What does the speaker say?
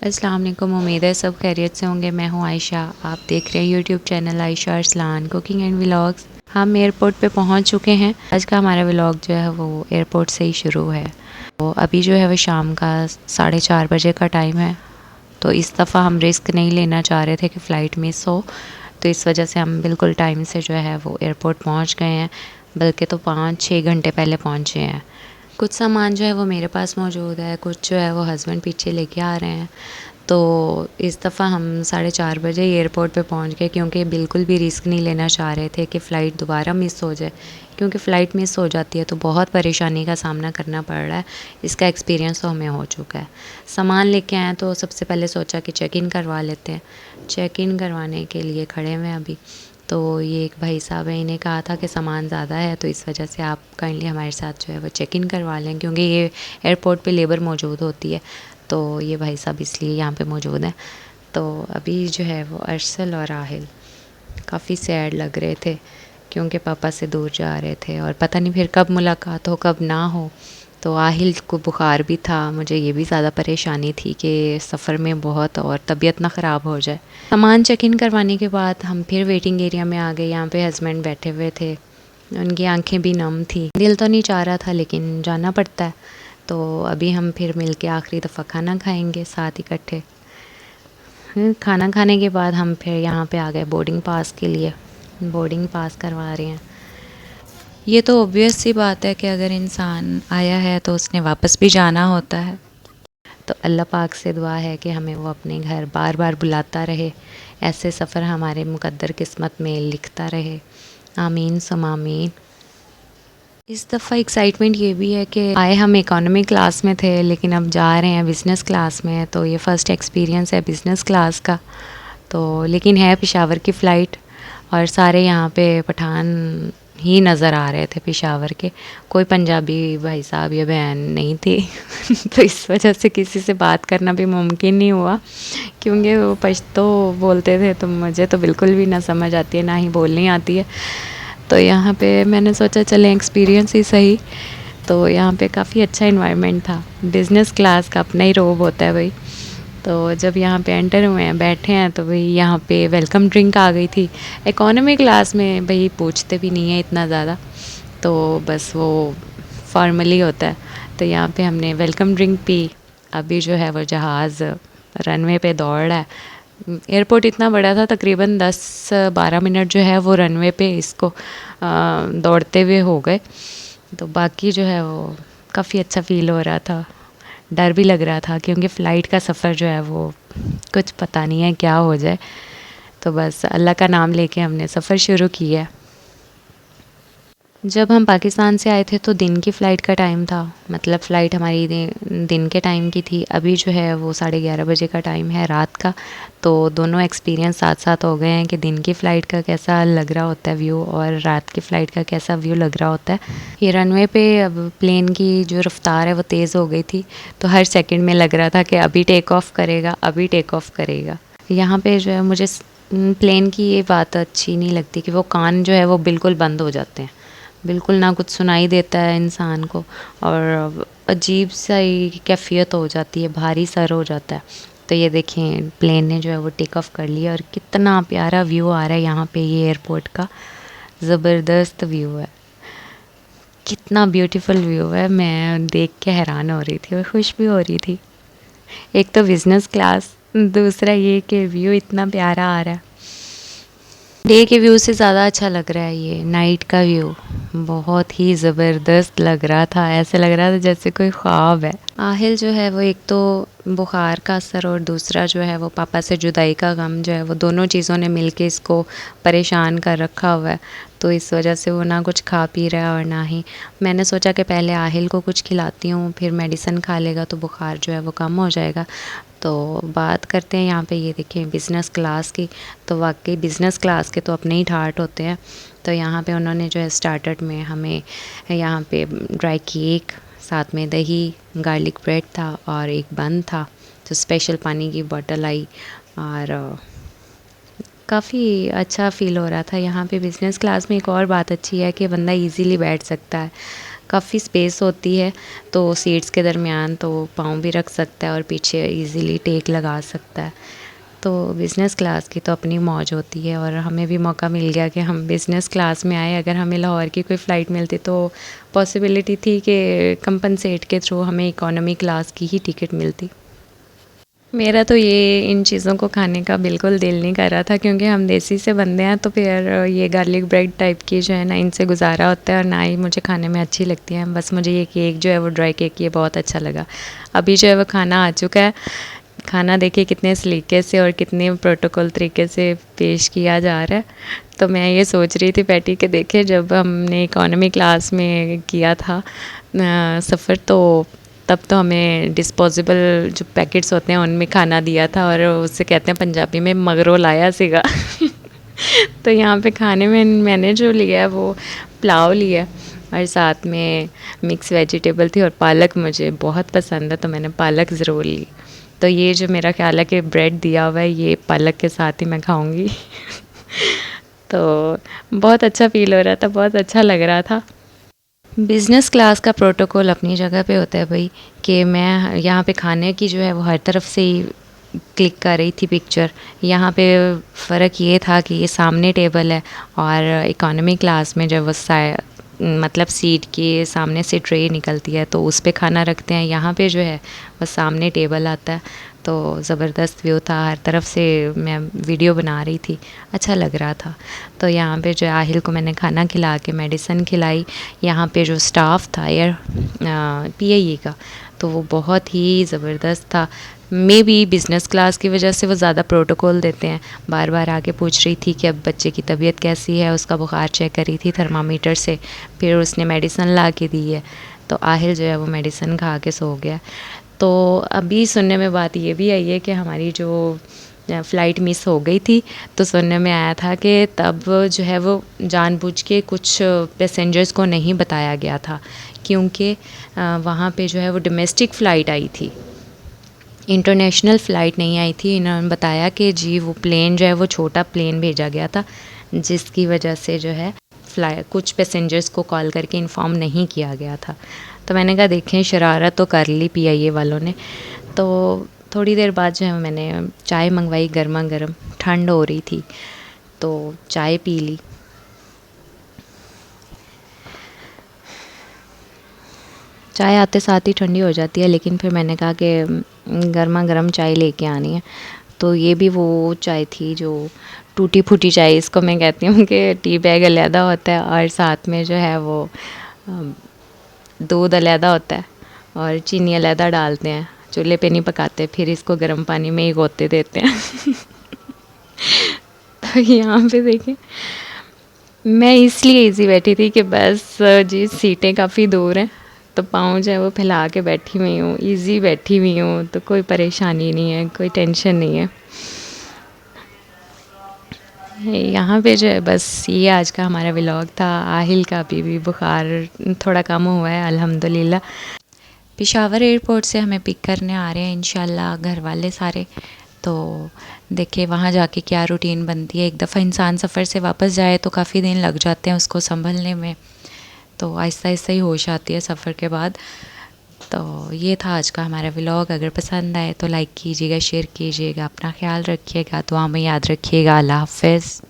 अस्सलाम वालेकुम। उम्मीद है सब खैरियत से होंगे। मैं हूँ आयशा, आप देख रहे हैं YouTube channel Ayesha Arsalan cooking and vlogs. हम एयरपोर्ट पे पहुँच चुके हैं। आज का हमारा व्लॉग जो है वो एयरपोर्ट से ही शुरू है। तो अभी जो है वो शाम का 4:30 बजे का टाइम है। तो इस दफ़ा हम रिस्क नहीं लेना चाह रहे थे कि फ़्लाइट मिस हो, तो इस वजह से हम बिल्कुल टाइम से जो है वो एयरपोर्ट पहुँच गए हैं, बल्कि तो 5-6 घंटे पहले पहुँचे हैं। कुछ सामान जो है वो मेरे पास मौजूद है, कुछ जो है वो हस्बैंड पीछे लेके आ रहे हैं। तो इस दफ़ा हम 4:30 बजे एयरपोर्ट पे पहुंच गए, क्योंकि बिल्कुल भी रिस्क नहीं लेना चाह रहे थे कि फ़्लाइट दोबारा मिस हो जाए। क्योंकि फ़्लाइट मिस हो जाती है तो बहुत परेशानी का सामना करना पड़ रहा है। इसका एक्सपीरियंस तो हमें हो चुका है। सामान लेके आए तो सबसे पहले सोचा कि चेक इन करवा लेते हैं। चेक इन करवाने के लिए खड़े हुए हैं अभी। तो ये एक भाई साहब हैं, इन्हें कहा था कि सामान ज़्यादा है, तो इस वजह से आप काइंडली हमारे साथ जो है वो चेक इन करवा लें, क्योंकि ये एयरपोर्ट पे लेबर मौजूद होती है। तो ये भाई साहब इसलिए यहाँ पे मौजूद हैं। तो अभी जो है वो अरसल और राहिल काफ़ी सैड लग रहे थे, क्योंकि पापा से दूर जा रहे थे और पता नहीं फिर कब मुलाकात हो कब ना हो। तो आहिल को बुखार भी था, मुझे ये भी ज़्यादा परेशानी थी कि सफ़र में बहुत और तबीयत ना ख़राब हो जाए। सामान चेक इन करवाने के बाद हम फिर वेटिंग एरिया में आ गए। यहाँ पे हस्बैंड बैठे हुए थे, उनकी आंखें भी नम थी। दिल तो नहीं चाह रहा था लेकिन जाना पड़ता है। तो अभी हम फिर मिल के आखिरी दफ़ा खाना खाएंगे साथ इकट्ठे। खाना खाने के बाद हम फिर यहाँ पे आ गए बोर्डिंग पास के लिए। बोर्डिंग पास करवा रहे हैं। ये तो ऑब्वियस सी बात है कि अगर इंसान आया है तो उसने वापस भी जाना होता है। तो अल्लाह पाक से दुआ है कि हमें वो अपने घर बार बार बुलाता रहे, ऐसे सफ़र हमारे मुकद्दर किस्मत में लिखता रहे। आमीन सुम आमीन। इस दफ़ा एक्साइटमेंट ये भी है कि आए हम इकोनॉमी क्लास में थे, लेकिन अब जा रहे हैं बिज़नेस क्लास में। तो ये फ़र्स्ट एक्सपीरियंस है बिज़नेस क्लास का। तो लेकिन है पेशावर की फ़्लाइट, और सारे यहाँ पे पठान ही नज़र आ रहे थे पेशावर के। कोई पंजाबी भाई साहब या बहन नहीं थी तो इस वजह से किसी से बात करना भी मुमकिन नहीं हुआ, क्योंकि वो पश्तो बोलते थे तो मुझे तो बिल्कुल भी ना समझ आती है ना ही बोलनी आती है। तो यहाँ पे मैंने सोचा चलें एक्सपीरियंस ही सही। तो यहाँ पे काफ़ी अच्छा इन्वायरमेंट था। बिज़नेस क्लास का अपना ही रोब होता है भाई। तो जब यहाँ पे एंटर हुए हैं बैठे हैं तो भाई यहाँ पे वेलकम ड्रिंक आ गई थी। इकोनॉमी क्लास में भाई पूछते भी नहीं है इतना ज़्यादा, तो बस वो फॉर्मली होता है। तो यहाँ पे हमने वेलकम ड्रिंक पी। अभी जो है वो जहाज़ रनवे पे दौड़ रहा है। एयरपोर्ट इतना बड़ा था, तकरीबन 10-12 मिनट जो है वो रनवे पे इसको दौड़ते हुए हो गए। तो बाकी जो है वो काफ़ी अच्छा फ़ील हो रहा था। डर भी लग रहा था, क्योंकि फ़्लाइट का सफ़र जो है वो कुछ पता नहीं है क्या हो जाए। तो बस अल्लाह का नाम लेके हमने सफ़र शुरू किया। जब हम पाकिस्तान से आए थे तो दिन की फ़्लाइट का टाइम था, मतलब फ़्लाइट हमारी दिन के टाइम की थी। अभी जो है वो 11:30 बजे का टाइम है रात का। तो दोनों एक्सपीरियंस साथ साथ हो गए हैं कि दिन की फ़्लाइट का कैसा लग रहा होता है व्यू, और रात की फ़्लाइट का कैसा व्यू लग रहा होता है। ये रनवे पे अब प्लेन की जो रफ़्तार है वो तेज़ हो गई थी, तो हर सेकंड में लग रहा था कि अभी टेक ऑफ़ करेगा, अभी टेक ऑफ़ करेगा। यहाँ पे जो है मुझे प्लेन की ये बात अच्छी नहीं लगती कि वो कान जो है वो बिल्कुल बंद हो जाते हैं, बिल्कुल ना कुछ सुनाई देता है इंसान को, और अजीब सा ही कैफियत हो जाती है, भारी सर हो जाता है। तो ये देखें प्लेन ने जो है वो टेक ऑफ कर लिया, और कितना प्यारा व्यू आ रहा है यहाँ पे। ये एयरपोर्ट का ज़बरदस्त व्यू है, कितना ब्यूटीफुल व्यू है। मैं देख के हैरान हो रही थी और खुश भी हो रही थी। एक तो बिज़नेस क्लास, दूसरा ये कि व्यू इतना प्यारा आ रहा है। डे के व्यू से ज़्यादा अच्छा लग रहा है ये नाइट का व्यू। बहुत ही ज़बरदस्त लग रहा था, ऐसे लग रहा था जैसे कोई ख्वाब है। आहिल जो है वो एक तो बुखार का असर, और दूसरा जो है वो पापा से जुदाई का गम, जो है वो दोनों चीज़ों ने मिलके इसको परेशान कर रखा हुआ है। तो इस वजह से वो ना कुछ खा पी रहा है, और ना ही मैंने सोचा कि पहले आहिल को कुछ खिलाती हूँ, फिर मेडिसिन खा लेगा तो बुखार जो है वो कम हो जाएगा। तो बात करते हैं यहाँ पे, ये देखें बिज़नेस क्लास की। तो वाकई बिज़नेस क्लास के तो अपने ही ठाट होते हैं। तो यहाँ पे उन्होंने जो है स्टार्टर में हमें यहाँ पे ड्राई केक, साथ में दही, गार्लिक ब्रेड था और एक बन था। तो स्पेशल पानी की बॉटल आई, और काफ़ी अच्छा फ़ील हो रहा था। यहाँ पे बिज़नेस क्लास में एक और बात अच्छी है कि बंदा इजीली बैठ सकता है। काफ़ी स्पेस होती है, तो सीट्स के दरमियान तो पाँव भी रख सकता है और पीछे इजीली टेक लगा सकता है। तो बिज़नेस क्लास की तो अपनी मौज होती है और हमें भी मौका मिल गया कि हम बिज़नेस क्लास में आए। अगर हमें लाहौर की कोई फ़्लाइट मिलती तो पॉसिबिलिटी थी कि कंपनसेट के थ्रू हमें इकोनॉमी क्लास की ही टिकट मिलती। मेरा तो ये इन चीज़ों को खाने का बिल्कुल दिल नहीं कर रहा था, क्योंकि हम देसी से बंदे हैं, तो फिर ये गार्लिक ब्रेड टाइप की जो है ना, इनसे गुजारा होता है और ना ही मुझे खाने में अच्छी लगती है। बस मुझे ये केक जो है वो ड्राई केक ये बहुत अच्छा लगा। अभी जो है वो खाना आ चुका है। खाना देखिए कितने सलीके से और कितने प्रोटोकॉल तरीके से पेश किया जा रहा है। तो मैं ये सोच रही थी पैटी के देखे, जब हमने इकोनॉमी क्लास में किया था सफ़र, तो तब तो हमें डिस्पोजेबल जो पैकेट्स होते हैं उनमें खाना दिया था और उससे कहते हैं पंजाबी में मगरो लाया सीगा। तो यहाँ पे खाने में मैंने जो लिया है वो पुलाव लिया और साथ में मिक्स वेजिटेबल थी और पालक मुझे बहुत पसंद है, तो मैंने पालक ज़रूर ली। तो ये जो मेरा ख्याल है कि ब्रेड दिया हुआ है, ये पालक के साथ ही मैं खाऊंगी। तो बहुत अच्छा फ़ील हो रहा था, बहुत अच्छा लग रहा था। बिज़नेस क्लास का प्रोटोकॉल अपनी जगह पे होता है भाई, कि मैं यहाँ पे खाने की जो है वो हर तरफ से ही क्लिक कर रही थी पिक्चर। यहाँ पे फ़र्क ये था कि ये सामने टेबल है और इकोनॉमी क्लास में जब वो मतलब सीट के सामने से ट्रे निकलती है तो उस पे खाना रखते हैं। यहाँ पे जो है वो सामने टेबल आता है, तो ज़बरदस्त व्यू था। हर तरफ से मैं वीडियो बना रही थी, अच्छा लग रहा था। तो यहाँ पे जो आहिल को मैंने खाना खिला के मेडिसिन खिलाई। यहाँ पे जो स्टाफ था एयर पीआईए का, तो वो बहुत ही ज़बरदस्त था। मे बी बिज़नेस क्लास की वजह से वो ज़्यादा प्रोटोकॉल देते हैं। बार बार आके पूछ रही थी कि अब बच्चे की तबीयत कैसी है, उसका बुखार चेक करी थी थर्मामीटर से, फिर उसने मेडिसिन ला के दी है। तो आहिल जो है वो मेडिसिन खा के सो गया। तो अभी सुनने में बात ये भी आई है कि हमारी जो फ़्लाइट मिस हो गई थी, तो सुनने में आया था कि तब जो है वो जानबूझ के कुछ पैसेंजर्स को नहीं बताया गया था, क्योंकि वहाँ पे जो है वो डोमेस्टिक फ़्लाइट आई थी, इंटरनेशनल फ़्लाइट नहीं आई थी। इन्होंने बताया कि जी वो प्लेन जो है वो छोटा प्लेन भेजा गया था, जिसकी वजह से जो है कुछ पैसेंजर्स को कॉल करके इन्फॉर्म नहीं किया गया था। तो मैंने कहा देखें, शरारत तो कर ली पीआईए वालों ने। तो थोड़ी देर बाद जो है मैंने चाय मंगवाई, गर्मा गर्म, ठंड हो रही थी तो चाय पी ली। चाय आते साथ ही ठंडी हो जाती है, लेकिन फिर मैंने कहा कि गर्मा गर्म चाय लेके आनी है। तो ये भी वो चाय थी जो टूटी फूटी चाय इसको मैं कहती हूँ, कि टी बैग अलहदा होता है और साथ में जो है वो दूध अलहदा होता है और चीनी अलहदा डालते हैं, चूल्हे पे नहीं पकाते, फिर इसको गर्म पानी में ही गोते देते हैं। तो यहाँ पे देखें, मैं इसलिए इजी बैठी थी कि बस जी सीटें काफ़ी दूर हैं, तो पाँव जो है वो फैला के बैठी हुई हूँ, इजी बैठी हुई हूँ, तो कोई परेशानी नहीं है, कोई टेंशन नहीं है। यहाँ पे जो है बस ये आज का हमारा व्लॉग था। आहिल का अभी भी बुखार थोड़ा कम हुआ है अल्हम्दुलिल्लाह। पेशावर एयरपोर्ट से हमें पिक करने आ रहे हैं इंशाल्लाह घर वाले सारे। तो देखिए वहाँ जाके क्या रूटीन बनती है। एक दफ़ा इंसान सफ़र से वापस जाए तो काफ़ी दिन लग जाते हैं उसको संभलने में, तो आहिस्ता आहिस्ता ही होश आती है सफ़र के बाद। तो ये था आज का हमारा व्लॉग। अगर पसंद आए तो लाइक कीजिएगा, शेयर कीजिएगा, अपना ख्याल रखिएगा, दुआ में याद रखिएगा। अल्लाह हाफ़िज़।